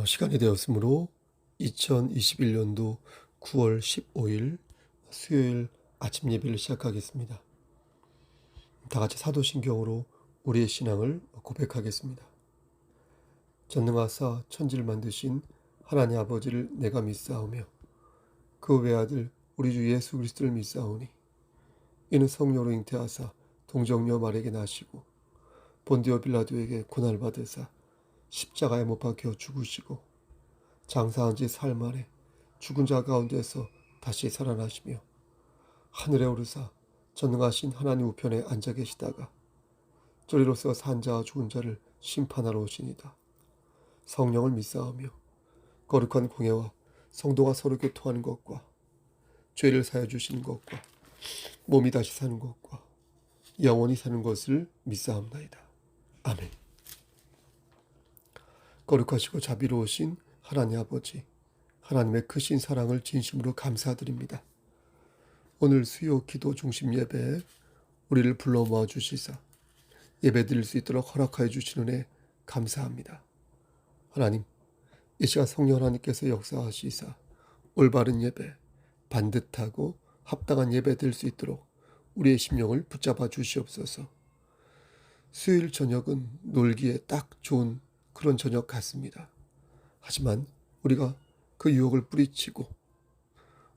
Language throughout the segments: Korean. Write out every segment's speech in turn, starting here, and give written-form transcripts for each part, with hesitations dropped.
시간이 되었으므로 2021년도 9월 15일 수요일 아침 예배를 시작하겠습니다. 다 같이 사도신경으로 우리의 신앙을 고백하겠습니다. 전능하사 천지를 만드신 하나님 아버지를 내가 믿사오며 그 외아들 우리 주 예수 그리스도를 믿사오니 이는 성령으로 잉태하사 동정녀 마리아에게 나시고 본디오 빌라도에게 고난을 받으사 십자가에 못 박혀 죽으시고 장사한 지 사흘 만에 죽은 자 가운데서 다시 살아나시며 하늘에 오르사 전능하신 하나님 우편에 앉아 계시다가 저리로서 산 자와 죽은 자를 심판하러 오시니다. 성령을 믿사오며 거룩한 공예와 성도가 서로 교통하는 것과 죄를 사여 주시는 것과 몸이 다시 사는 것과 영원히 사는 것을 믿사옵나이다. 아멘. 거룩하시고 자비로우신 하나님 아버지, 하나님의 크신 사랑을 진심으로 감사드립니다. 오늘 수요 기도 중심 예배에 우리를 불러 모아 주시사 예배 드릴 수 있도록 허락하여 주신 은혜 감사합니다. 하나님, 이 시간 성령 하나님께서 역사하시사 올바른 예배, 반듯하고 합당한 예배 드릴 수 있도록 우리의 심령을 붙잡아 주시옵소서. 수요일 저녁은 놀기에 딱 좋은 그런 저녁 같습니다. 하지만 우리가 그 유혹을 뿌리치고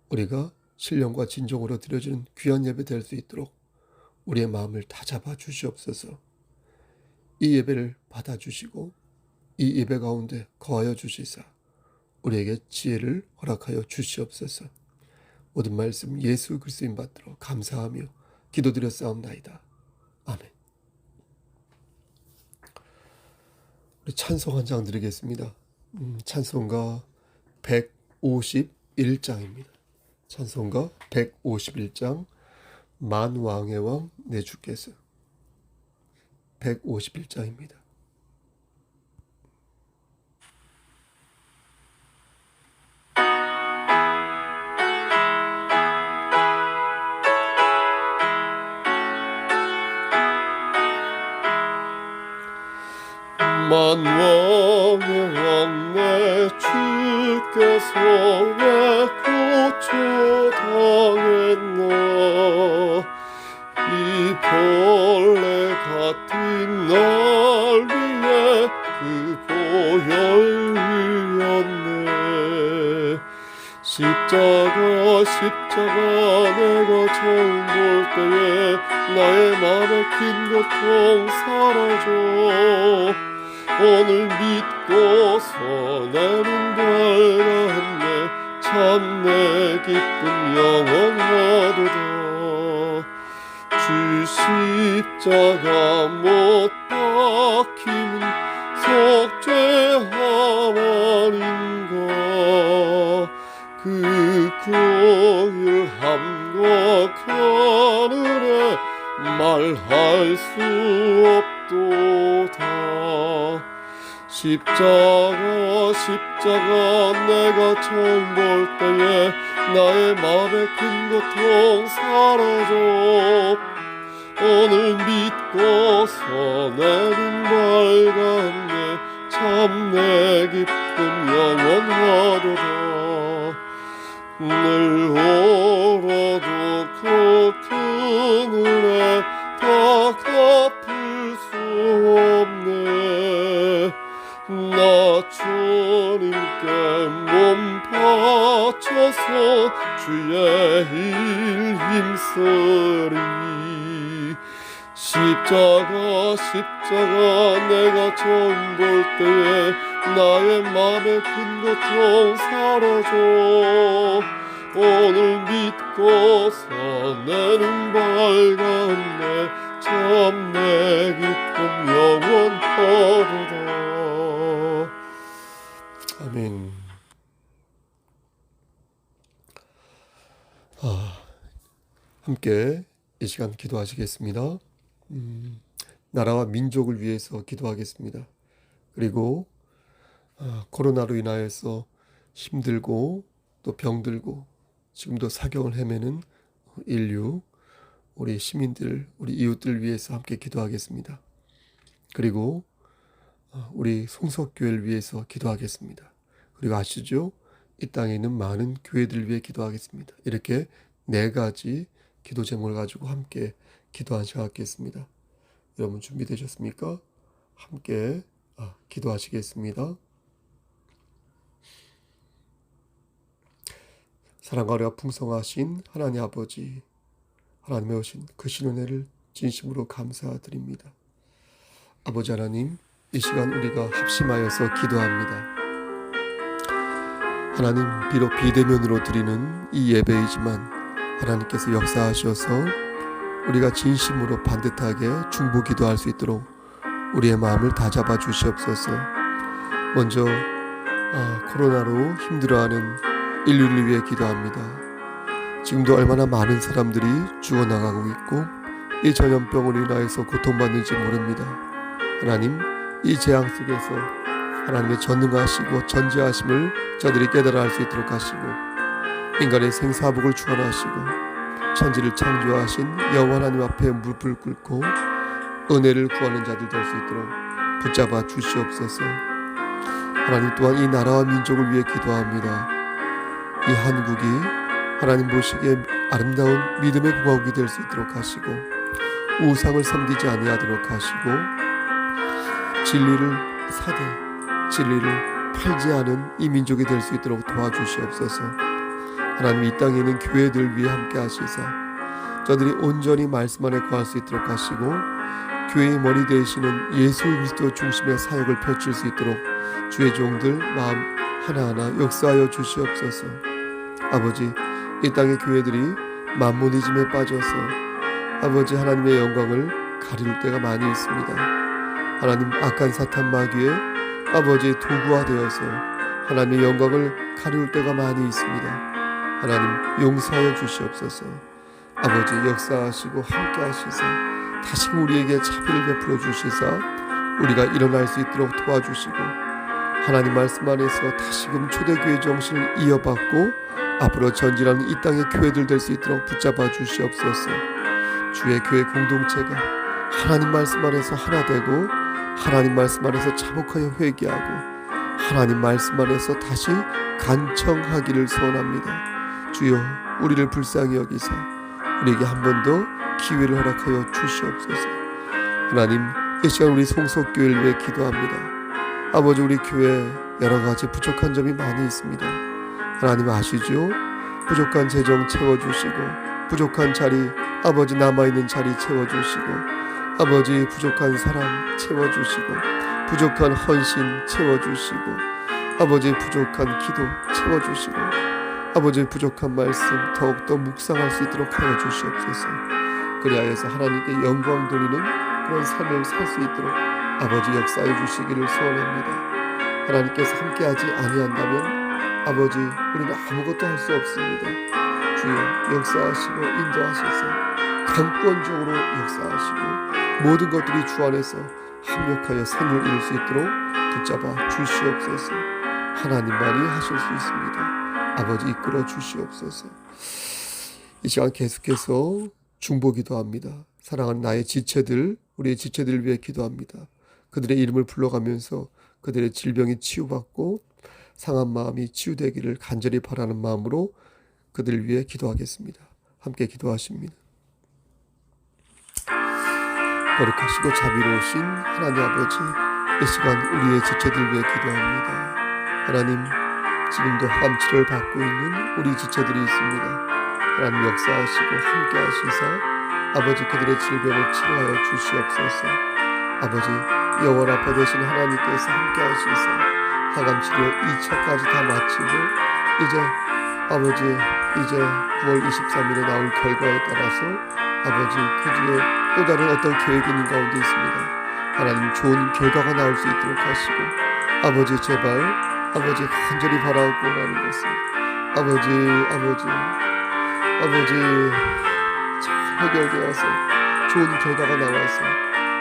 우리가 신령과 진정으로 드려지는 귀한 예배 될 수 있도록 우리의 마음을 다 잡아 주시옵소서. 이 예배를 받아주시고 이 예배 가운데 거하여 주시사 우리에게 지혜를 허락하여 주시옵소서. 모든 말씀 예수 그리스도인 받들어 감사하며 기도드렸사옵나이다. 아멘. 우리 찬송 한 장 드리겠습니다. 찬송가 151장입니다. 찬송가 151장 만왕의 왕 내 주께서 151장입니다. 만왕의 왕 내 주께서 왜 고초당했나. 이 벌레 같은 날 위해 그 보혈 흘렸네. 십자가 내가 처음 볼 때에 나의 맘에 큰 고통 사라져. 오늘 믿고서 내는 밝았네. 참 내 기쁨 영원하도다. 주 십자가 못 박힘은 속죄함 아닌가. 그 고혈함과 가늘에 말할 수 없도다. 십자가 내가 처음 볼 때에 나의 마음에 큰 고통 사라져. 오늘 믿고서 내 눈 밝았네. 참 내 기쁨 영원하도다. 늘 얼어도 그 큰 은혜 다 갚을 수 없네. 나 주님께 몸 바쳐서 주의 일 힘쓰리. 십자가 내가 처음 볼 때에 나의 맘에 큰 고통 사라져. 오늘 믿고서 내 눈 밝았네. 참 내 기쁨 영원하도다. 아멘. 함께 이 시간 기도하시겠습니다. 나라와 민족을 위해서 기도하겠습니다. 그리고 코로나로 인하여서 힘들고 또 병들고 지금도 사경을 헤매는 인류, 우리 시민들, 우리 이웃들 위해서 함께 기도하겠습니다. 그리고 우리 송석교회를 위해서 기도하겠습니다. 그리고 아시죠? 이 땅에 있는 많은 교회들을 위해 기도하겠습니다. 이렇게 네 가지 기도 제목을 가지고 함께 기도한 시간 갖겠습니다. 여러분 준비되셨습니까? 함께 기도하시겠습니다. 사랑과 은혜가 풍성하신 하나님 아버지, 하나님의 오신 그 신은혜를 진심으로 감사드립니다. 아버지 하나님, 이 시간 우리가 합심하여서 기도합니다. 하나님, 비록 비대면으로 드리는 이 예배이지만 하나님께서 역사하셔서 우리가 진심으로 반듯하게 중보 기도할 수 있도록 우리의 마음을 다잡아 주시옵소서. 먼저 코로나로 힘들어하는 인류를 위해 기도합니다. 지금도 얼마나 많은 사람들이 죽어나가고 있고 이 전염병으로 인하여서 고통받는지 모릅니다. 하나님, 이 재앙 속에서 하나님의 전능하시고 전지하심을 저들이 깨달아 알 수 있도록 하시고 인간의 생사복을 주관하시고 천지를 창조하신 여호와 하나님 앞에 무릎을 꿇고 은혜를 구하는 자들 될 수 있도록 붙잡아 주시옵소서. 하나님 또한 이 나라와 민족을 위해 기도합니다. 이 한국이 하나님 보시기에 아름다운 믿음의 공화국이 될 수 있도록 하시고 우상을 섬기지 아니하도록 하시고 진리를 사대, 진리를 팔지 않은 이 민족이 될 수 있도록 도와주시옵소서. 하나님, 이 땅에 있는 교회들 위해 함께 하시사 저들이 온전히 말씀 안에 거할 수 있도록 하시고 교회의 머리 되시는 예수 그리스도 중심의 사역을 펼칠 수 있도록 주의 종들 마음 하나하나 역사하여 주시옵소서. 아버지, 이 땅의 교회들이 만모니즘에 빠져서 아버지 하나님의 영광을 가리울 때가 많이 있습니다. 하나님, 악한 사탄 마귀의 아버지의 도구화 되어서 하나님의 영광을 가리울 때가 많이 있습니다. 하나님, 용서하여 주시옵소서. 아버지, 역사하시고 함께 하시사 다시금 우리에게 자비를 베풀어 주시사 우리가 일어날 수 있도록 도와주시고 하나님 말씀 안에서 다시금 초대교회 정신을 이어받고 앞으로 전진하는 이 땅의 교회들 될 수 있도록 붙잡아 주시옵소서. 주의 교회 공동체가 하나님 말씀 안에서 하나 되고 하나님 말씀 안에서 자복하여 회개하고 하나님 말씀 안에서 다시 간청하기를 소원합니다. 주여, 우리를 불쌍히 여기사 우리에게 한 번 더 기회를 허락하여 주시옵소서. 하나님, 이 시간 우리 송석교회를 위해 기도합니다. 아버지, 우리 교회 여러 가지 부족한 점이 많이 있습니다. 하나님 아시죠? 부족한 재정 채워주시고 부족한 자리, 아버지 남아있는 자리 채워주시고 아버지 부족한 사랑 채워주시고 부족한 헌신 채워주시고 아버지 부족한 기도 채워주시고 아버지 부족한 말씀 더욱더 묵상할 수 있도록 하여 주시옵소서. 그리하여서 하나님께 영광 돌리는 그런 삶을 살 수 있도록 아버지 역사해 주시기를 소원합니다. 하나님께서 함께하지 아니한다면 아버지, 우리는 아무것도 할 수 없습니다. 주여, 역사하시고 인도하셔서 강권적으로 역사하시고 모든 것들이 주 안에서 합력하여 생을 이룰 수 있도록 붙잡아 주시옵소서. 하나님만이 하실 수 있습니다. 아버지, 이끌어 주시옵소서. 이 시간 계속해서 중보 기도합니다. 사랑하는 나의 지체들, 우리의 지체들을 위해 기도합니다. 그들의 이름을 불러가면서 그들의 질병이 치유받고 상한 마음이 치유되기를 간절히 바라는 마음으로 그들을 위해 기도하겠습니다. 함께 기도하십니다. 거룩하시고 자비로우신 하나님 아버지, 이 시간 우리의 지체들 위해 기도합니다. 하나님, 지금도 항암 치료를 받고 있는 우리 지체들이 있습니다. 하나님 역사하시고 함께 하시사 아버지 그들의 질병을 치료하여 주시옵소서. 아버지, 영원 아빠 되신 하나님께서 함께 하시사 항암 치료 2차까지 다 마치고 이제 9월 23일에 나올 결과에 따라서 아버지 그 뒤에 또 다른 어떤 계획이 있는 가운데 있습니다. 하나님, 좋은 결과가 나올 수 있도록 하시고 아버지, 제발 아버지 간절히 바라고 원하는 것은 아버지 잘 해결되어서 좋은 결과가 나와서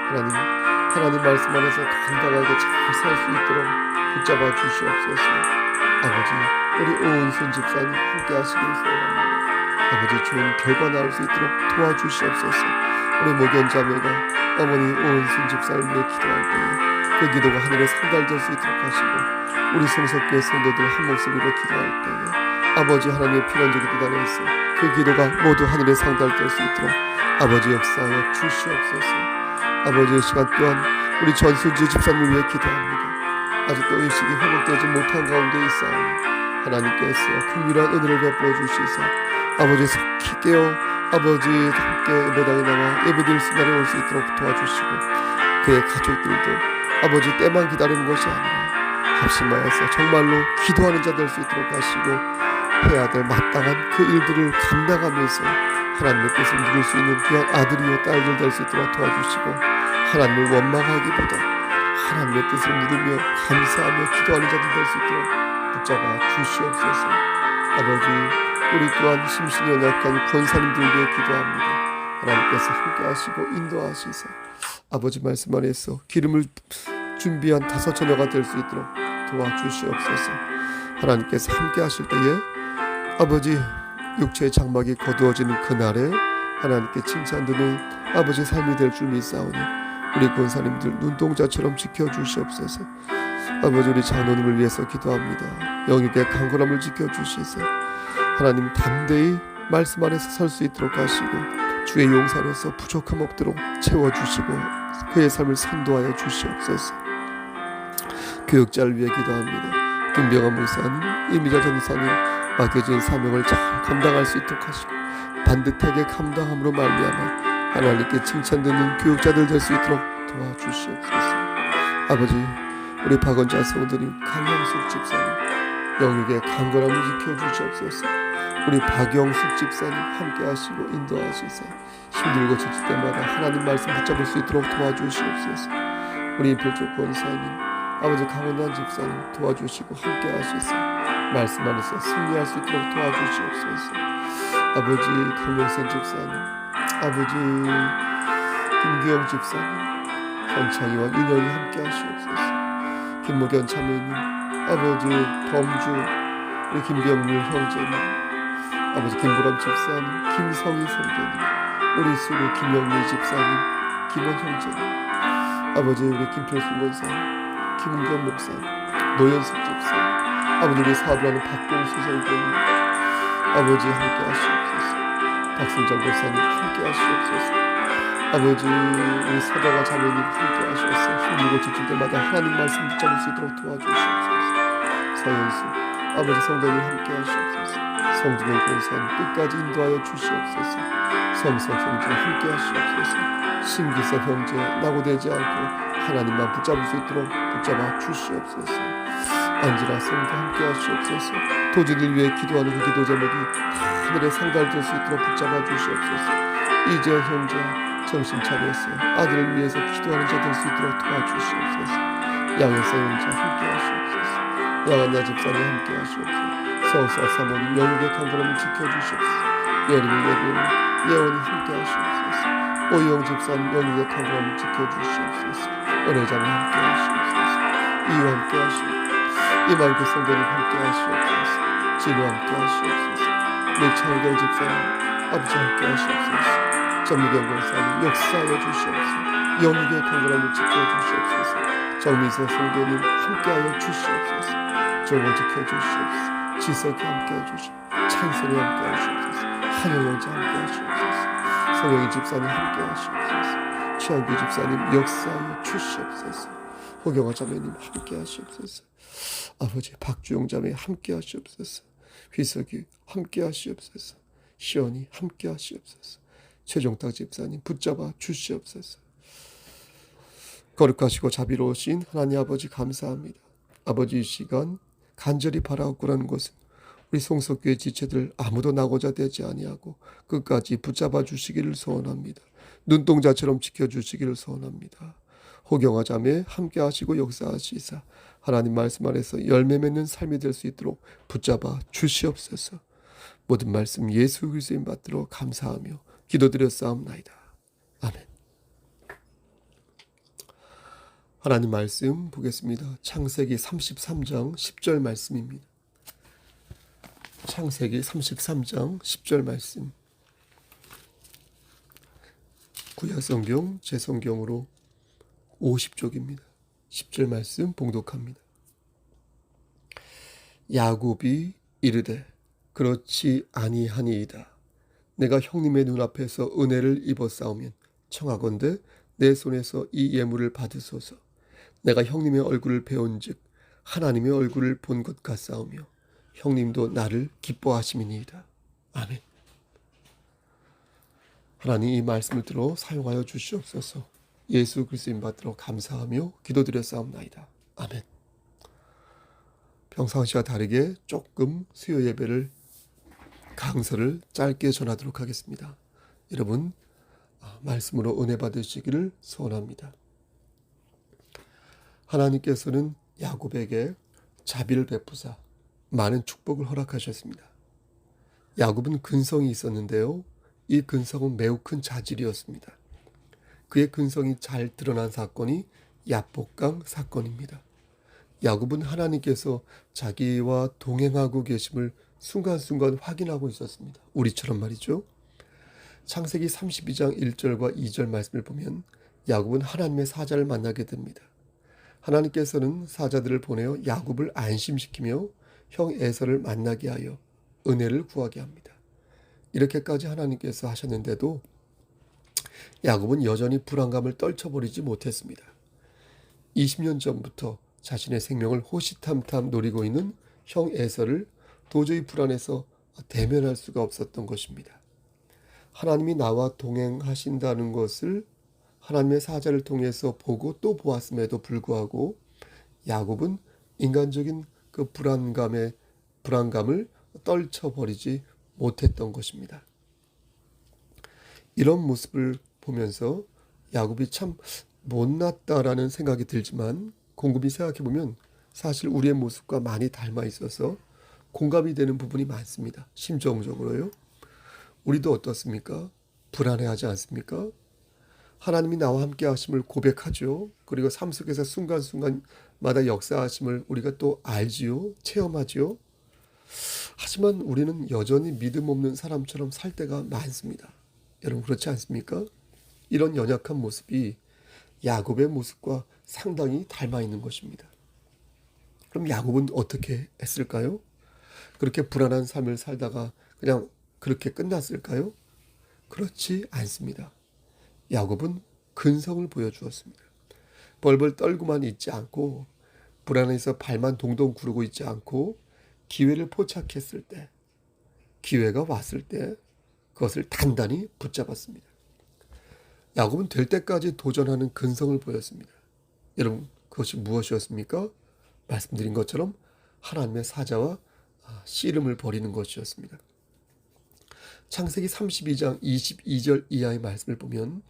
하나님 말씀 안에서 건강하게 잘 살 수 있도록 붙잡아 주시옵소서. 아버지, 우리 오은순 집사님 함께 하시길 소원합니다. 아버지, 좋은 결과 나올 수 있도록 도와주시옵소서. 우리 목연 자매가 어머니 오은순 집사를 위해 기도할 때에 그 기도가 하늘에 상달될 수 있도록 하시고, 우리 성석교회 성도들 한 목소리로 기도할 때에 아버지 하나님의 필연적인 기도단에서 그 기도가 모두 하늘에 상달될 수 있도록 아버지 역사하여 주시옵소서. 아버지 이 시간 또한 우리 전순지 집사님을 위해 기도합니다. 아직도 의식이 회복되지 못한 가운데 있사오니 하나님께서 긍휼한 은혜를 베풀어 주시사 아버지 속히 깨어 아버지 함께 예배당에 나와 예배드릴 순간에 올 수 있도록 도와주시고, 그의 가족들도 아버지 때만 기다리는 것이 아니라 합심하여서 정말로 기도하는 자 될 수 있도록 하시고, 해야 될 마땅한 그 일들을 감당하면서 하나님의 뜻을 누릴 수 있는 귀한 아들이요 딸들 될 수 있도록 도와주시고, 하나님을 원망하기보다 하나님의 뜻을 누리며 감사하며 기도하는 자들 될 수 있도록 붙잡아 주시옵소서. 아버지 우리 또한 심신이 연약한 권사님들 위해 기도합니다. 하나님께서 함께 하시고 인도하시사 아버지 말씀 안에서 기름을 준비한 5처녀가 될 수 있도록 도와주시옵소서. 하나님께서 함께 하실 때에 아버지 육체의 장막이 거두어지는 그날에 하나님께 칭찬드리는 아버지 삶이 될 줄 믿사오니 우리 권사님들 눈동자처럼 지켜주시옵소서. 아버지 우리 장로님을 위해서 기도합니다. 영육의 강건함을 지켜주시사 하나님 담대히 말씀 안에서 설 수 있도록 하시고, 주의 용사로서 부족함 없도록 채워주시고 그의 삶을 선도하여 주시옵소서. 교육자를 위해 기도합니다. 김병환 목사님, 이미자 전사님 맡겨진 사명을 잘 감당할 수 있도록 하시고 반듯하게 감당함으로 말미암아 하나님께 칭찬되는 교육자들 될 수 있도록 도와주시옵소서. 아버지 우리 박원자 성도님, 강영숙 집사님 영육의 강건함을 지켜주시옵소서. 우리 박영숙 집사님 함께 하시고 인도하시사 힘들고 지칠 때마다 하나님 말씀 붙잡을 수 있도록 도와주시옵소서. 우리 인필조 권사님, 아버지 강원란 집사님 도와주시고 함께 하시사 말씀 안에서 승리할 수 있도록 도와주시옵소서. 아버지 강명선 집사님, 아버지 김규영 집사님, 현창이와 윤영이 함께 하시옵소서. 김목연 자매님, 아버지 범주 우리 김병률 형제님, 아버지 김보람 집사님, 김성희 선배님, 우리 수루 김영미 집사님, 김원 형제님, 아버지 우리 김필수 권사님, 김은경 목사님, 노현숙 집사님, 아버지 우리 사업을 하는 박동수 선배님 아버지 함께 하시옵소서. 박승정 권사님 함께 하시옵소서. 아버지 우리 사자가 자매님 함께 하셔서 힘들고 지칠 때마다 하나님 말씀 붙잡을 수 있도록 도와주시옵소서. 서현수 아버지 성도님 함께 하시옵소서. 성준의 권사님 끝까지 인도하여 주시옵소서. 성석 형제 함께 하시옵소서. 신기사 형제 낙오되지 않고 하나님만 붙잡을 수 있도록 붙잡아 주시옵소서. 안지라 성도 함께 하시옵소서. 도주를 위해 기도하는 그 기도 제목이 하늘에 상달될 수 있도록 붙잡아 주시옵소서. 이재현 형제 정신 차려서 아들을 위해서 기도하는 자 될 수 있도록 도와주시옵소서. 양혜사 형제 함께 하시옵소서. 양한나 집사님 함께 하시옵소서. 서우사 사모님 영육의 강건함을 지켜주시옵소서. 예림이 예원이 함께 하시옵소서. 오영 집사님 영육의 강건함을 지켜주시옵소서. 은혜자매 함께 하시옵소서. 이유 함께 하시옵소서. 이만규 성도님 함께 하시옵소서. 진우 함께 하시옵소서. 밀창결 집사님 아버지 함께 하시옵소서. 정미경 권사님 역사하여 주시옵소서. 영육의 강건함을 지켜주시옵소서. 정민세 성도님 함께하여 주시옵소서. 종을 지켜주시옵소서. 지석이 함께해 주시옵소서. 찬선이 함께해 주시옵소서. 한영영자 함께해 주시옵소서. 성영이 집사님 함께해 주시옵소서. 최한규 집사님 역사하여 주시옵소서. 호경아 자매님 함께해 주시옵소서. 아버지 박주영 자매 함께해 주시옵소서. 휘석이 함께해 주시옵소서. 시원이 함께해 주시옵소서. 최종탁 집사님 붙잡아 주시옵소서. 거룩하시고 자비로우신 하나님 아버지 감사합니다. 아버지 이 시간 간절히 바라옵고라는 것은 우리 송석교회 지체들 아무도 나고자 되지 아니하고 끝까지 붙잡아 주시기를 소원합니다. 눈동자처럼 지켜주시기를 소원합니다. 호경아 자매 함께 하시고 역사하시사 하나님 말씀 안에서 열매 맺는 삶이 될 수 있도록 붙잡아 주시옵소서. 모든 말씀 예수 그리스도인 받들어 감사하며 기도드렸사옵나이다. 아멘. 하나님 말씀 보겠습니다. 창세기 33장 10절 말씀입니다. 창세기 33장 10절 말씀. 구약성경 제 성경으로 50쪽입니다. 10절 말씀 봉독합니다. 야곱이 이르되 그렇지 아니하니이다. 내가 형님의 눈앞에서 은혜를 입었사오면 청하건대 내 손에서 이 예물을 받으소서. 내가 형님의 얼굴을 배운즉 하나님의 얼굴을 본 것 같사오며 형님도 나를 기뻐하심이니이다. 아멘. 하나님 이 말씀을 들어 사용하여 주시옵소서. 예수 그리스도인 받들어 감사하며 기도드렸사옵나이다. 아멘. 평상시와 다르게 조금 수요 예배를 강서를 짧게 전하도록 하겠습니다. 여러분 말씀으로 은혜 받으시기를 소원합니다. 하나님께서는 야곱에게 자비를 베푸사 많은 축복을 허락하셨습니다. 야곱은 근성이 있었는데요. 이 근성은 매우 큰 자질이었습니다. 그의 근성이 잘 드러난 사건이 야복강 사건입니다. 야곱은 하나님께서 자기와 동행하고 계심을 순간순간 확인하고 있었습니다. 우리처럼 말이죠. 창세기 32장 1절과 2절 말씀을 보면 야곱은 하나님의 사자를 만나게 됩니다. 하나님께서는 사자들을 보내어 야곱을 안심시키며 형 에서를 만나게 하여 은혜를 구하게 합니다. 이렇게까지 하나님께서 하셨는데도 야곱은 여전히 불안감을 떨쳐버리지 못했습니다. 20년 전부터 자신의 생명을 호시탐탐 노리고 있는 형 에서를 도저히 불안해서 대면할 수가 없었던 것입니다. 하나님이 나와 동행하신다는 것을 하나님의 사자를 통해서 보고 또 보았음에도 불구하고 야곱은 인간적인 그 불안감을 떨쳐버리지 못했던 것입니다. 이런 모습을 보면서 야곱이 참 못났다라는 생각이 들지만 곰곰이 생각해보면 사실 우리의 모습과 많이 닮아 있어서 공감이 되는 부분이 많습니다. 심정적으로요. 우리도 어떻습니까? 불안해하지 않습니까? 하나님이 나와 함께 하심을 고백하죠. 그리고 삶 속에서 순간순간마다 역사하심을 우리가 또 알지요. 체험하지요. 하지만 우리는 여전히 믿음 없는 사람처럼 살 때가 많습니다. 여러분 그렇지 않습니까? 이런 연약한 모습이 야곱의 모습과 상당히 닮아 있는 것입니다. 그럼 야곱은 어떻게 했을까요? 그렇게 불안한 삶을 살다가 그냥 그렇게 끝났을까요? 그렇지 않습니다. 야곱은 근성을 보여주었습니다. 벌벌 떨고만 있지 않고 불안해서 발만 동동 구르고 있지 않고 기회를 포착했을 때, 기회가 왔을 때 그것을 단단히 붙잡았습니다. 야곱은 될 때까지 도전하는 근성을 보였습니다. 여러분 그것이 무엇이었습니까? 말씀드린 것처럼 하나님의 사자와 씨름을 벌이는 것이었습니다. 창세기 32장 22절 이하의 말씀을 보면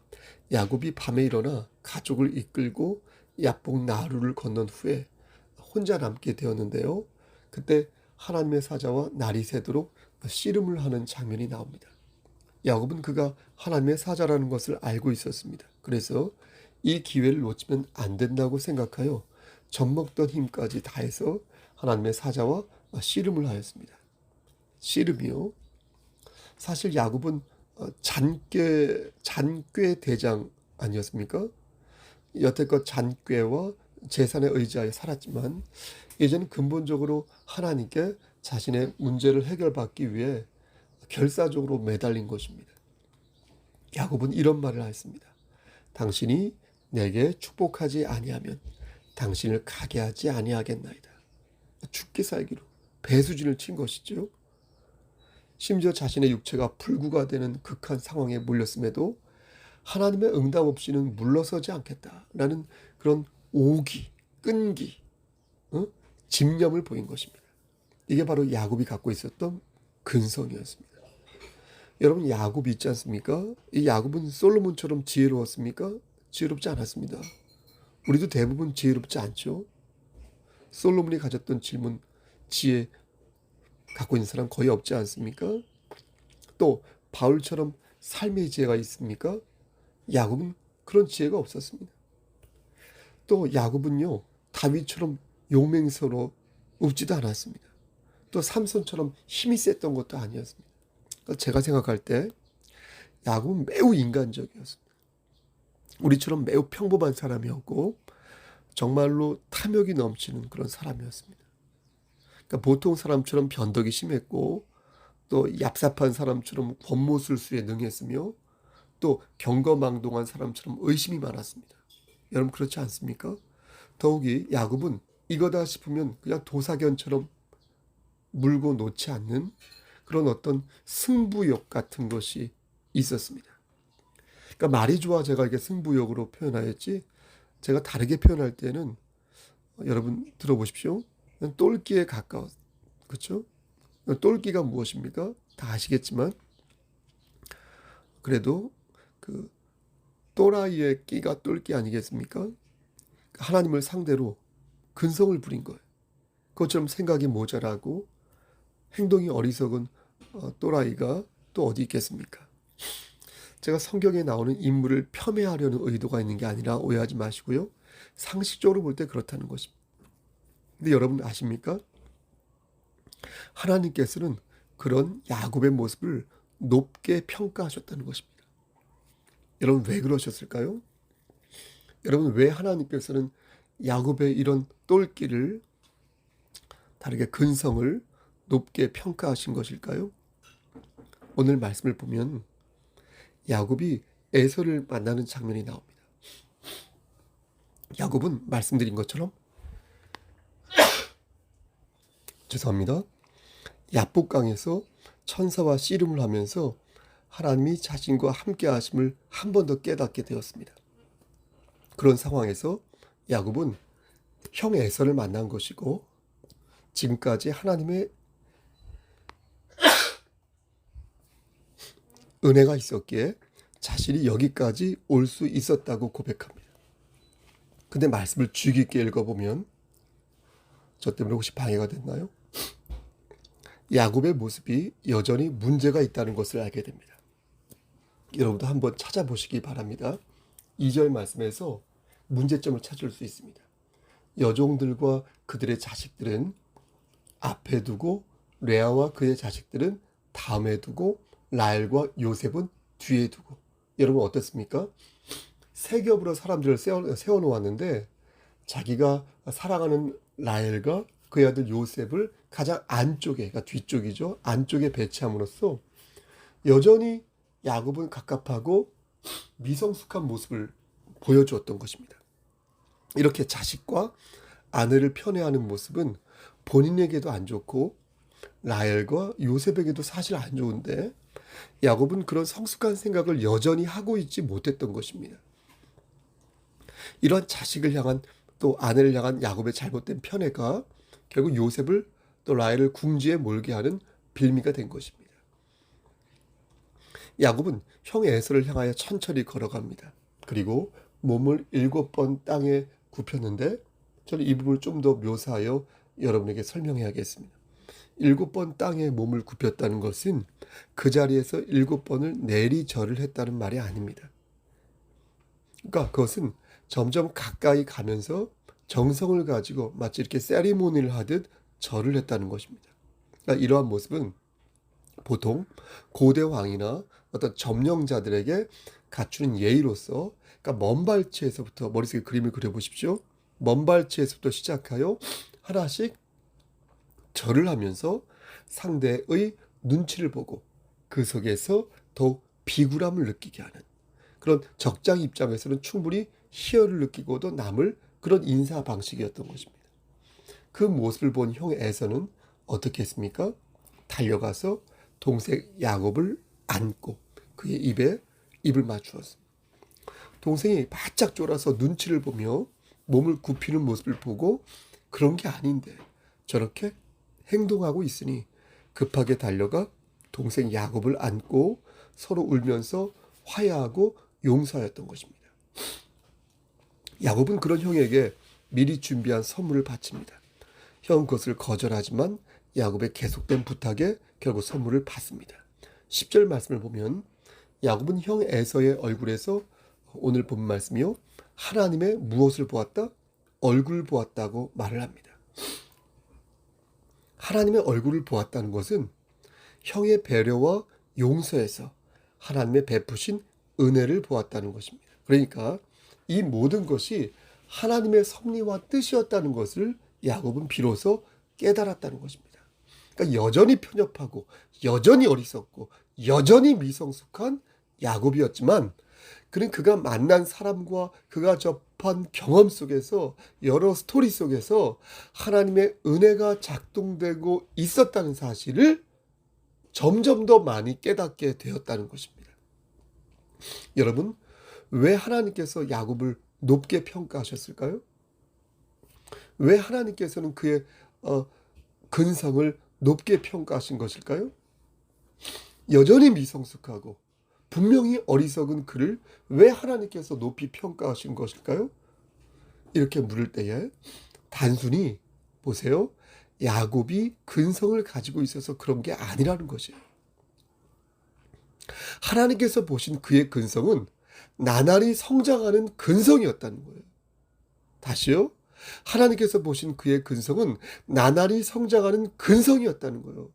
야곱이 밤에 일어나 가족을 이끌고 야복 나루를 건넌 후에 혼자 남게 되었는데요. 그때 하나님의 사자와 날이 새도록 씨름을 하는 장면이 나옵니다. 야곱은 그가 하나님의 사자라는 것을 알고 있었습니다. 그래서 이 기회를 놓치면 안 된다고 생각하여 젖먹던 힘까지 다해서 하나님의 사자와 씨름을 하였습니다. 씨름이요. 사실 야곱은 잔꾀 대장 아니었습니까? 여태껏 잔꾀와 재산에 의지하여 살았지만 이제는 근본적으로 하나님께 자신의 문제를 해결받기 위해 결사적으로 매달린 것입니다. 야곱은 이런 말을 하였습니다. 당신이 내게 축복하지 아니하면 당신을 가게 하지 아니하겠나이다. 죽게 살기로 배수진을 친 것이죠. 심지어 자신의 육체가 불구가 되는 극한 상황에 몰렸음에도 하나님의 응답 없이는 물러서지 않겠다라는 그런 오기, 끈기, 집념을 보인 것입니다. 이게 바로 야곱이 갖고 있었던 근성이었습니다. 여러분 야곱이 있지 않습니까? 이 야곱은 솔로몬처럼 지혜로웠습니까? 지혜롭지 않았습니다. 우리도 대부분 지혜롭지 않죠. 솔로몬이 가졌던 지혜 갖고 있는 사람 거의 없지 않습니까? 또 바울처럼 삶의 지혜가 있습니까? 야곱은 그런 지혜가 없었습니다. 또 야곱은요 다윗처럼 용맹스러워 웃지도 않았습니다. 또 삼손처럼 힘이 셌던 것도 아니었습니다. 그러니까 제가 생각할 때 야곱은 매우 인간적이었습니다. 우리처럼 매우 평범한 사람이었고 정말로 탐욕이 넘치는 그런 사람이었습니다. 그러니까 보통 사람처럼 변덕이 심했고 또 얍삽한 사람처럼 권모술수에 능했으며 또 경거망동한 사람처럼 의심이 많았습니다. 여러분 그렇지 않습니까? 더욱이 야곱은 이거다 싶으면 그냥 도사견처럼 물고 놓지 않는 그런 어떤 승부욕 같은 것이 있었습니다. 그러니까 말이 좋아 제가 이렇게 승부욕으로 표현하였지, 제가 다르게 표현할 때는 여러분 들어보십시오. 똘끼에 가까워. 그렇죠? 똘끼가 무엇입니까? 다 아시겠지만 그래도 그 또라이의 끼가 똘끼 아니겠습니까? 하나님을 상대로 근성을 부린 거예요. 그것처럼 생각이 모자라고 행동이 어리석은 또라이가 또 어디 있겠습니까? 제가 성경에 나오는 인물을 폄훼하려는 의도가 있는 게 아니라 오해하지 마시고요. 상식적으로 볼 때 그렇다는 것입니다. 근데 여러분 아십니까? 하나님께서는 그런 야곱의 모습을 높게 평가하셨다는 것입니다. 여러분 왜 그러셨을까요? 여러분 왜 하나님께서는 야곱의 이런 똘끼를, 다르게 근성을 높게 평가하신 것일까요? 오늘 말씀을 보면 야곱이 에서를 만나는 장면이 나옵니다. 야곱은 말씀드린 것처럼 죄송합니다. 야복강에서 천사와 씨름을 하면서 하나님이 자신과 함께 하심을 한 번 더 깨닫게 되었습니다. 그런 상황에서 야곱은 형 에서를 만난 것이고 지금까지 하나님의 은혜가 있었기에 자신이 여기까지 올 수 있었다고 고백합니다. 근데 말씀을 주의 깊게 읽어보면 저 때문에 혹시 방해가 됐나요? 야곱의 모습이 여전히 문제가 있다는 것을 알게 됩니다. 여러분도 한번 찾아보시기 바랍니다. 2절 말씀에서 문제점을 찾을 수 있습니다. 여종들과 그들의 자식들은 앞에 두고 레아와 그의 자식들은 다음에 두고 라헬과 요셉은 뒤에 두고. 여러분 어떻습니까? 세 겹으로 사람들을 세워놓았는데 자기가 사랑하는 라헬과 그의 아들 요셉을 가장 안쪽에, 그러니까 뒤쪽이죠, 안쪽에 배치함으로써 여전히 야곱은 갑갑하고 미성숙한 모습을 보여주었던 것입니다. 이렇게 자식과 아내를 편애하는 모습은 본인에게도 안 좋고 라헬과 요셉에게도 사실 안 좋은데 야곱은 그런 성숙한 생각을 여전히 하고 있지 못했던 것입니다. 이런 자식을 향한 또 아내를 향한 야곱의 잘못된 편애가 결국 요셉을 또 라헬을 궁지에 몰게 하는 빌미가 된 것입니다. 야곱은 형 에서를 향하여 천천히 걸어갑니다. 그리고 몸을 7번 땅에 굽혔는데 저는 이 부분을 좀 더 묘사하여 여러분에게 설명해야겠습니다. 7번 땅에 몸을 굽혔다는 것은 그 자리에서 7번을 내리절을 했다는 말이 아닙니다. 그러니까 그것은 점점 가까이 가면서 정성을 가지고 마치 이렇게 세리모니를 하듯 절을 했다는 것입니다. 그러니까 이러한 모습은 보통 고대 왕이나 어떤 점령자들에게 갖추는 예의로서, 그러니까 먼 발치에서부터 머릿속에 그림을 그려보십시오. 먼 발치에서부터 시작하여 하나씩 절을 하면서 상대의 눈치를 보고 그 속에서 더욱 비굴함을 느끼게 하는 그런 적장 입장에서는 충분히 희열을 느끼고도 남을 그런 인사 방식이었던 것입니다. 그 모습을 본 형 에서는 어떻게 했습니까? 달려가서 동생 야곱을 안고 그의 입에 입을 맞추었습니다. 동생이 바짝 쫄아서 눈치를 보며 몸을 굽히는 모습을 보고 그런 게 아닌데 저렇게 행동하고 있으니 급하게 달려가 동생 야곱을 안고 서로 울면서 화해하고 용서하였던 것입니다. 야곱은 그런 형에게 미리 준비한 선물을 바칩니다. 형 그것을 거절하지만 야곱의 계속된 부탁에 결국 선물을 받습니다. 10절 말씀을 보면 야곱은 형 에서의 얼굴에서, 오늘 본 말씀이요, 하나님의 무엇을 보았다? 얼굴을 보았다고 말을 합니다. 하나님의 얼굴을 보았다는 것은 형의 배려와 용서에서 하나님의 베푸신 은혜를 보았다는 것입니다. 그러니까 이 모든 것이 하나님의 섭리와 뜻이었다는 것을 야곱은 비로소 깨달았다는 것입니다. 그러니까 여전히 편협하고 여전히 어리석고 여전히 미성숙한 야곱이었지만, 그는 그가 만난 사람과 그가 접한 경험 속에서, 여러 스토리 속에서 하나님의 은혜가 작동되고 있었다는 사실을 점점 더 많이 깨닫게 되었다는 것입니다. 여러분, 왜 하나님께서 야곱을 높게 평가하셨을까요? 왜 하나님께서는 그의 근성을 높게 평가하신 것일까요? 여전히 미성숙하고 분명히 어리석은 그를 왜 하나님께서 높이 평가하신 것일까요? 이렇게 물을 때에 단순히 보세요. 야곱이 근성을 가지고 있어서 그런 게 아니라는 것이에요. 하나님께서 보신 그의 근성은 나날이 성장하는 근성이었다는 거예요. 다시요. 하나님께서 보신 그의 근성은 나날이 성장하는 근성이었다는 거예요.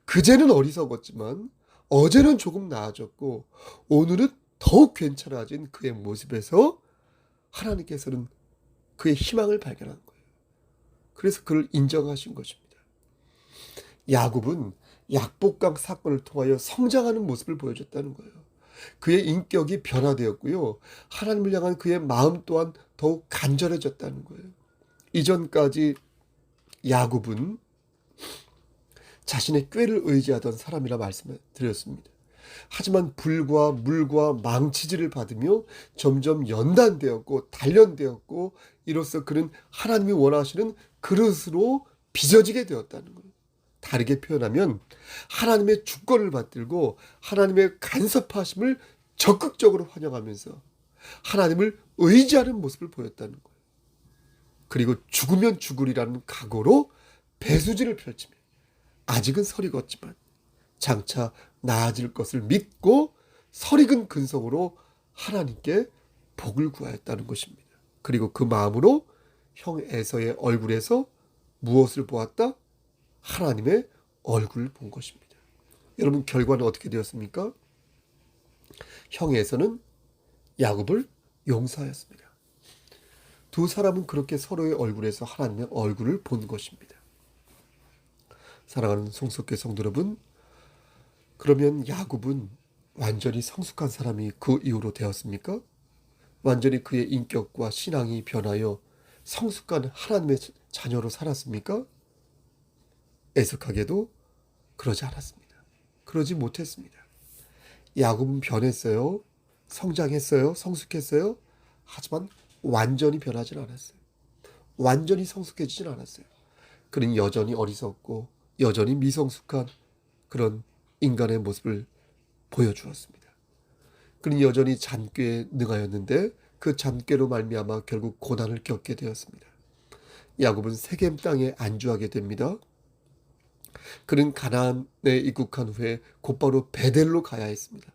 그제는 어리석었지만 어제는 조금 나아졌고 오늘은 더욱 괜찮아진 그의 모습에서 하나님께서는 그의 희망을 발견한 거예요. 그래서 그를 인정하신 것입니다. 야곱은 약복강 사건을 통하여 성장하는 모습을 보여줬다는 거예요. 그의 인격이 변화되었고요. 하나님을 향한 그의 마음 또한 더욱 간절해졌다는 거예요. 이전까지 야곱은 자신의 꾀를 의지하던 사람이라 말씀을 드렸습니다. 하지만 불과 물과 망치질을 받으며 점점 연단되었고 단련되었고, 이로써 그는 하나님이 원하시는 그릇으로 빚어지게 되었다는 거예요. 다르게 표현하면 하나님의 주권을 받들고 하나님의 간섭하심을 적극적으로 환영하면서 하나님을 의지하는 모습을 보였다는 거예요. 그리고 죽으면 죽으리라는 각오로 배수진을 펼치며 아직은 설익었지만 장차 나아질 것을 믿고 설익은 근성으로 하나님께 복을 구하였다는 것입니다. 그리고 그 마음으로 형 에서의 얼굴에서 무엇을 보았다? 하나님의 얼굴을 본 것입니다. 여러분, 결과는 어떻게 되었습니까? 형 에서는 야곱을 용서하였습니다. 두 사람은 그렇게 서로의 얼굴에서 하나님의 얼굴을 본 것입니다. 사랑하는 성숙계 성도 여러분, 그러면 야곱은 완전히 성숙한 사람이 그 이후로 되었습니까? 완전히 그의 인격과 신앙이 변하여 성숙한 하나님의 자녀로 살았습니까? 애석하게도 그러지 않았습니다. 그러지 못했습니다. 야곱은 변했어요. 성장했어요. 성숙했어요. 하지만 완전히 변하진 않았어요. 완전히 성숙해지진 않았어요. 그는 여전히 어리석고 여전히 미성숙한 그런 인간의 모습을 보여주었습니다. 그는 여전히 잔꾀에 능하였는데 그 잔꾀로 말미암아 결국 고난을 겪게 되었습니다. 야곱은 세겜 땅에 안주하게 됩니다. 그는 가나안에 입국한 후에 곧바로 베델로 가야 했습니다.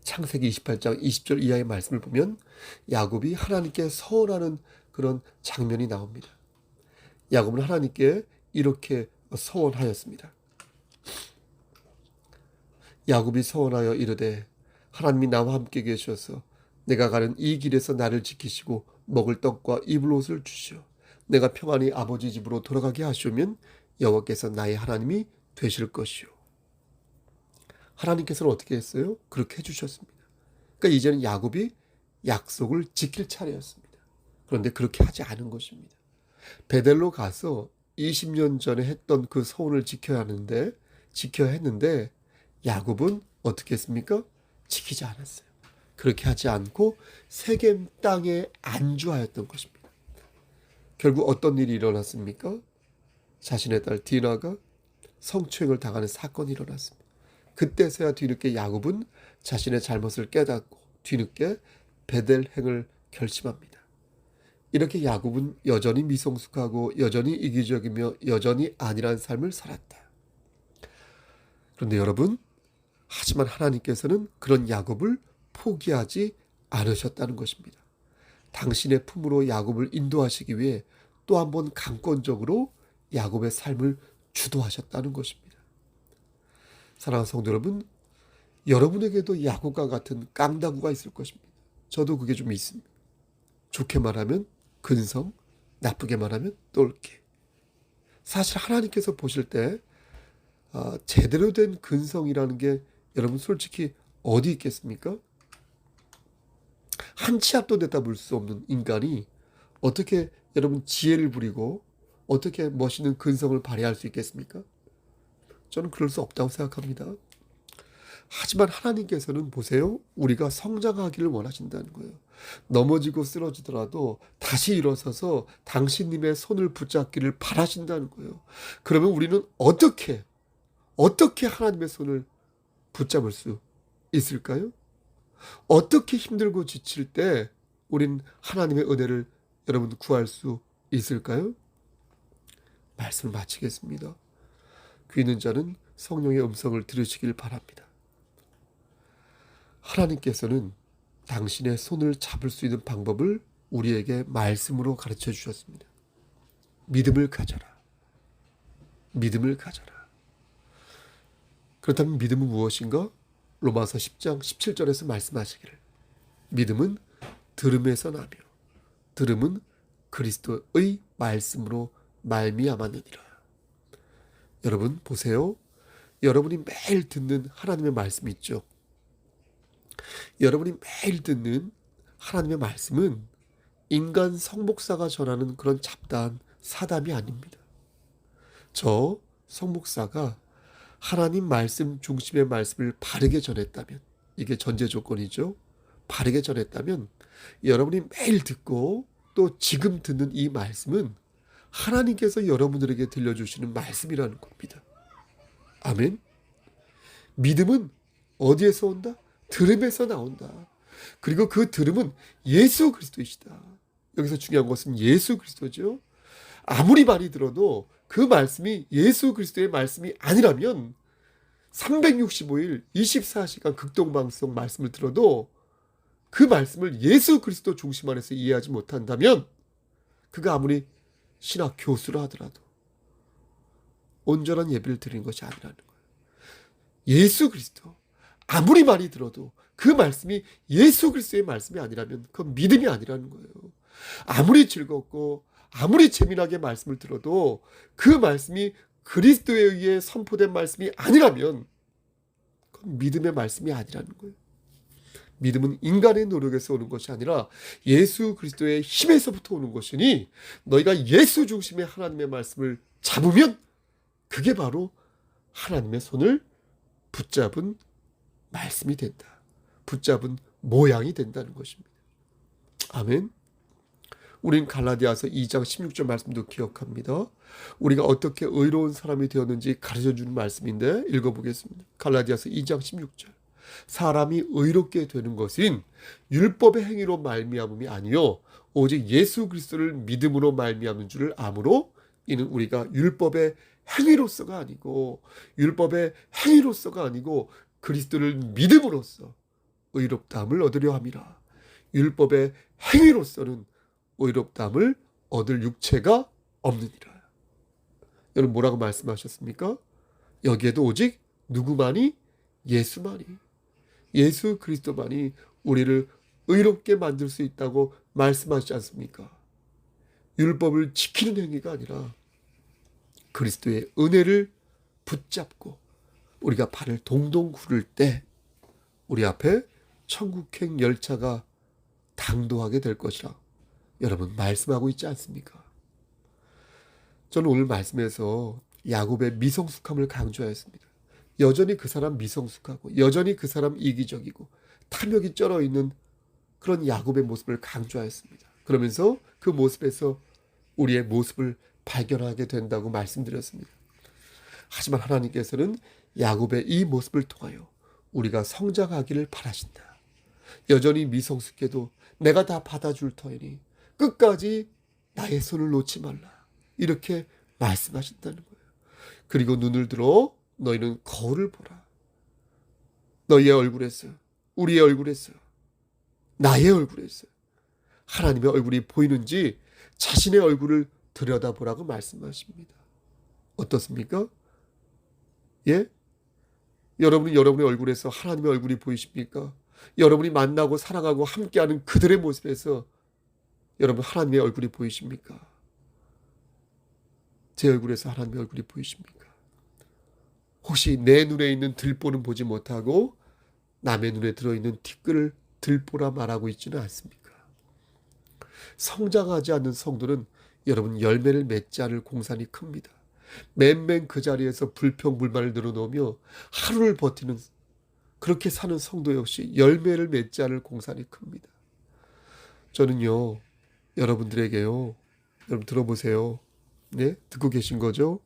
창세기 28장 20절 이하의 말씀을 보면 야곱이 하나님께 서원하는 그런 장면이 나옵니다. 야곱은 하나님께 이렇게 서원하였습니다. 야곱이 서원하여 이르되 하나님이 나와 함께 계셔서 내가 가는 이 길에서 나를 지키시고 먹을 떡과 입을 옷을 주시오. 내가 평안히 아버지 집으로 돌아가게 하시오면 여호와께서 나의 하나님이 되실 것이오. 하나님께서는 어떻게 했어요? 그렇게 해주셨습니다. 그러니까 이제는 야곱이 약속을 지킬 차례였습니다. 그런데 그렇게 하지 않은 것입니다. 베델로 가서 20년 전에 했던 그 서원을 지켜야 했는데 야곱은 어떻게 했습니까? 지키지 않았어요. 그렇게 하지 않고 세겜 땅에 안주하였던 것입니다. 결국 어떤 일이 일어났습니까? 자신의 딸 디나가 성추행을 당하는 사건이 일어났습니다. 그때서야 뒤늦게 야곱은 자신의 잘못을 깨닫고 뒤늦게 베델행을 결심합니다. 이렇게 야곱은 여전히 미성숙하고 여전히 이기적이며 여전히 안일한 삶을 살았다. 그런데 여러분, 하지만 하나님께서는 그런 야곱을 포기하지 않으셨다는 것입니다. 당신의 품으로 야곱을 인도하시기 위해 또 한 번 강권적으로 야곱의 삶을 주도하셨다는 것입니다. 사랑하는 성도 여러분, 여러분에게도 야곱과 같은 깡다구가 있을 것입니다. 저도 그게 좀 있습니다. 좋게 말하면 근성, 나쁘게 말하면 똘끼. 사실 하나님께서 보실 때 제대로 된 근성이라는 게 여러분 솔직히 어디 있겠습니까? 한 치 앞도 내다 볼 수 없는 인간이 어떻게 여러분 지혜를 부리고 어떻게 멋있는 근성을 발휘할 수 있겠습니까? 저는 그럴 수 없다고 생각합니다. 하지만 하나님께서는 보세요. 우리가 성장하기를 원하신다는 거예요. 넘어지고 쓰러지더라도 다시 일어서서 당신님의 손을 붙잡기를 바라신다는 거예요. 그러면 우리는 어떻게 하나님의 손을 붙잡을 수 있을까요? 어떻게 힘들고 지칠 때 우린 하나님의 은혜를 여러분 구할 수 있을까요? 말씀을 마치겠습니다. 귀 있는 자는 성령의 음성을 들으시길 바랍니다. 하나님께서는 당신의 손을 잡을 수 있는 방법을 우리에게 말씀으로 가르쳐 주셨습니다. 믿음을 가져라. 믿음을 가져라. 그렇다면 믿음은 무엇인가? 로마서 10장 17절에서 말씀하시기를 믿음은 들음에서 나며 들음은 그리스도의 말씀으로 말미암았느니라. 여러분 보세요. 여러분이 매일 듣는 하나님의 말씀 있죠. 여러분이 매일 듣는 하나님의 말씀은 인간 성목사가 전하는 그런 잡다한 사담이 아닙니다. 저 성목사가 하나님 말씀 중심의 말씀을 바르게 전했다면, 이게 전제 조건이죠. 바르게 전했다면 여러분이 매일 듣고 또 지금 듣는 이 말씀은 하나님께서 여러분들에게 들려주시는 말씀이라는 겁니다. 아멘. 믿음은 어디에서 온다? 들음에서 나온다. 그리고 그 들음은 예수 그리스도이시다. 여기서 중요한 것은 예수 그리스도죠. 아무리 많이 들어도 그 말씀이 예수 그리스도의 말씀이 아니라면 365일 24시간 극동방송 말씀을 들어도 그 말씀을 예수 그리스도 중심 안에서 이해하지 못한다면 그가 아무리 신학 교수라 하더라도 온전한 예배를 드리는 것이 아니라는 거예요. 예수 그리스도 아무리 많이 들어도 그 말씀이 예수 그리스도의 말씀이 아니라면 그건 믿음이 아니라는 거예요. 아무리 즐겁고 아무리 재미나게 말씀을 들어도 그 말씀이 그리스도에 의해 선포된 말씀이 아니라면 그건 믿음의 말씀이 아니라는 거예요. 믿음은 인간의 노력에서 오는 것이 아니라 예수 그리스도의 힘에서부터 오는 것이니 너희가 예수 중심의 하나님의 말씀을 잡으면 그게 바로 하나님의 손을 붙잡은 말씀이 된다. 붙잡은 모양이 된다는 것입니다. 아멘. 우린 갈라디아서 2장 16절 말씀도 기억합니다. 우리가 어떻게 의로운 사람이 되었는지 가르쳐주는 말씀인데 읽어보겠습니다. 갈라디아서 2장 16절. 사람이 의롭게 되는 것은 율법의 행위로 말미암음이 아니요 오직 예수 그리스도를 믿음으로 말미암는 줄을 아므로 이는 우리가 율법의 행위로서가 아니고 그리스도를 믿음으로써 의롭다함을 얻으려 함이라. 율법의 행위로서는 의롭다함을 얻을 육체가 없느니라. 여러분 뭐라고 말씀하셨습니까? 여기에도 오직 누구만이? 예수만이, 예수 그리스도만이 우리를 의롭게 만들 수 있다고 말씀하시지 않습니까? 율법을 지키는 행위가 아니라 그리스도의 은혜를 붙잡고 우리가 발을 동동 구를 때 우리 앞에 천국행 열차가 당도하게 될 것이라 여러분 말씀하고 있지 않습니까? 저는 오늘 말씀에서 야곱의 미성숙함을 강조하였습니다. 여전히 그 사람 미성숙하고 여전히 그 사람 이기적이고 탐욕이 쩔어있는 그런 야곱의 모습을 강조하였습니다. 그러면서 그 모습에서 우리의 모습을 발견하게 된다고 말씀드렸습니다. 하지만 하나님께서는 야곱의 이 모습을 통하여 우리가 성장하기를 바라신다. 여전히 미성숙해도 내가 다 받아줄 터이니 끝까지 나의 손을 놓지 말라. 이렇게 말씀하신다는 거예요. 그리고 눈을 들어 너희는 거울을 보라. 너희의 얼굴에서, 우리의 얼굴에서, 나의 얼굴에서 하나님의 얼굴이 보이는지 자신의 얼굴을 들여다보라고 말씀하십니다. 어떻습니까? 예? 여러분이 여러분의 얼굴에서 하나님의 얼굴이 보이십니까? 여러분이 만나고 사랑하고 함께하는 그들의 모습에서 여러분 하나님의 얼굴이 보이십니까? 제 얼굴에서 하나님의 얼굴이 보이십니까? 혹시 내 눈에 있는 들보는 보지 못하고 남의 눈에 들어있는 티끌을 들보라 말하고 있지는 않습니까? 성장하지 않는 성도는 여러분 열매를 맺지 않을 공산이 큽니다. 맨맨 그 자리에서 불평불만을 늘어놓으며 하루를 버티는 그렇게 사는 성도 역시 열매를 맺지 않을 공산이 큽니다. 저는요, 여러분들에게요, 여러분 들어보세요. 네? 듣고 계신 거죠?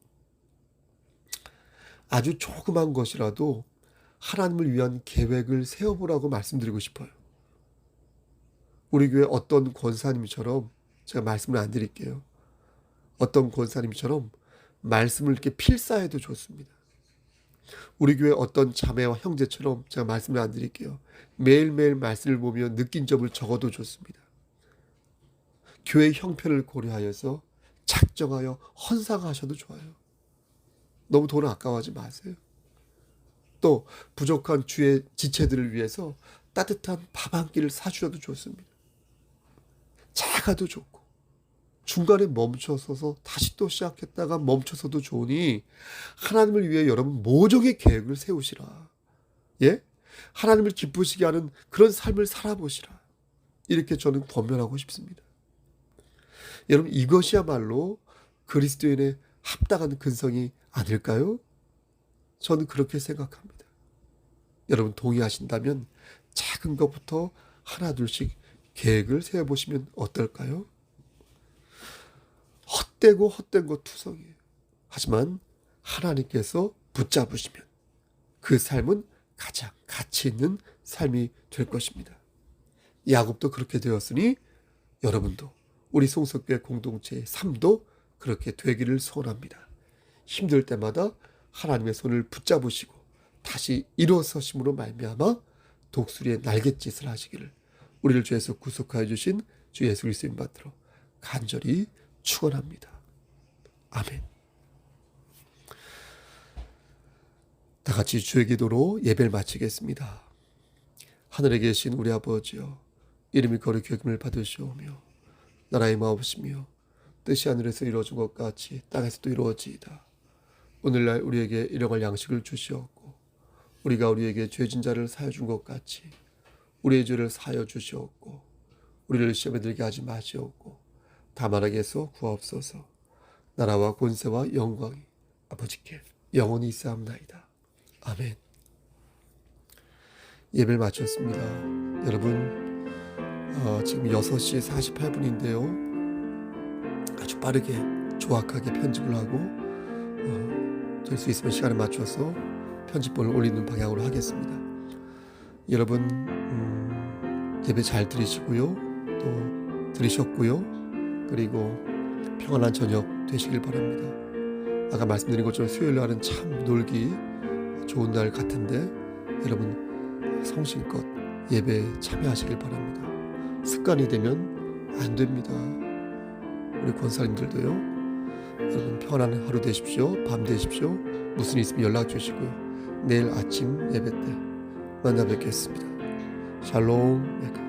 아주 조그만 것이라도 하나님을 위한 계획을 세워보라고 말씀드리고 싶어요. 우리 교회 어떤 권사님처럼 제가 말씀을 안 드릴게요. 어떤 권사님처럼 말씀을 이렇게 필사해도 좋습니다. 우리 교회 어떤 자매와 형제처럼 제가 말씀을 안 드릴게요. 매일매일 말씀을 보며 느낀 점을 적어도 좋습니다. 교회 형편을 고려하여서 작정하여 헌상하셔도 좋아요. 너무 돈을 아까워하지 마세요. 또 부족한 주의 지체들을 위해서 따뜻한 밥 한 끼를 사주셔도 좋습니다. 작아도 좋고 중간에 멈춰서서 다시 또 시작했다가 멈춰서도 좋으니 하나님을 위해 여러분 모종의 계획을 세우시라. 예? 하나님을 기쁘시게 하는 그런 삶을 살아보시라. 이렇게 저는 권면하고 싶습니다. 여러분 이것이야말로 그리스도인의 합당한 근성이 아닐까요? 저는 그렇게 생각합니다. 여러분 동의하신다면 작은 것부터 하나 둘씩 계획을 세워보시면 어떨까요? 헛되고 헛된 것 투성이에요. 하지만 하나님께서 붙잡으시면 그 삶은 가장 가치 있는 삶이 될 것입니다. 야곱도 그렇게 되었으니 여러분도 우리 송석교회 공동체의 삶도 그렇게 되기를 소원합니다. 힘들 때마다 하나님의 손을 붙잡으시고 다시 일어서심으로 말미암아 독수리의 날갯짓을 하시기를 우리를 죄에서 구속하여 주신 주 예수 그리스도인 받들어 간절히 축원합니다. 아멘. 다 같이 주의 기도로 예배를 마치겠습니다. 하늘에 계신 우리 아버지여, 이름이 거룩히 여김을 받으시오며 나라의 마옵시며 뜻이 하늘에서 이루어진 것 같이 땅에서도 이루어지이다. 오늘날 우리에게 일용할 양식을 주시옵고 우리가 우리에게 죄진 자를 사하여 준 것 같이 우리의 죄를 사하여 주시옵고 우리를 시험에 들게 하지 마시옵고 다만 악에서 구하옵소서. 나라와 권세와 영광이 아버지께 영원히 있사옵나이다. 아멘. 예배를 마쳤습니다. 여러분 지금 6시 48분인데요. 아주 빠르게 조악하게 편집을 하고 될 수 있으면 시간에 맞춰서 편집본을 올리는 방향으로 하겠습니다. 여러분 예배 잘 들으시고요. 또 들으셨고요. 그리고 평안한 저녁 되시길 바랍니다. 아까 말씀드린 것처럼 수요일 날은 참 놀기 좋은 날 같은데 여러분 성심껏 예배에 참여하시길 바랍니다. 습관이 되면 안 됩니다. 우리 권사님들도요. 여러분 평안한 하루 되십시오. 밤 되십시오. 무슨 일 있으면 연락 주시고요. 내일 아침 예배 때 만나 뵙겠습니다. 샬롬.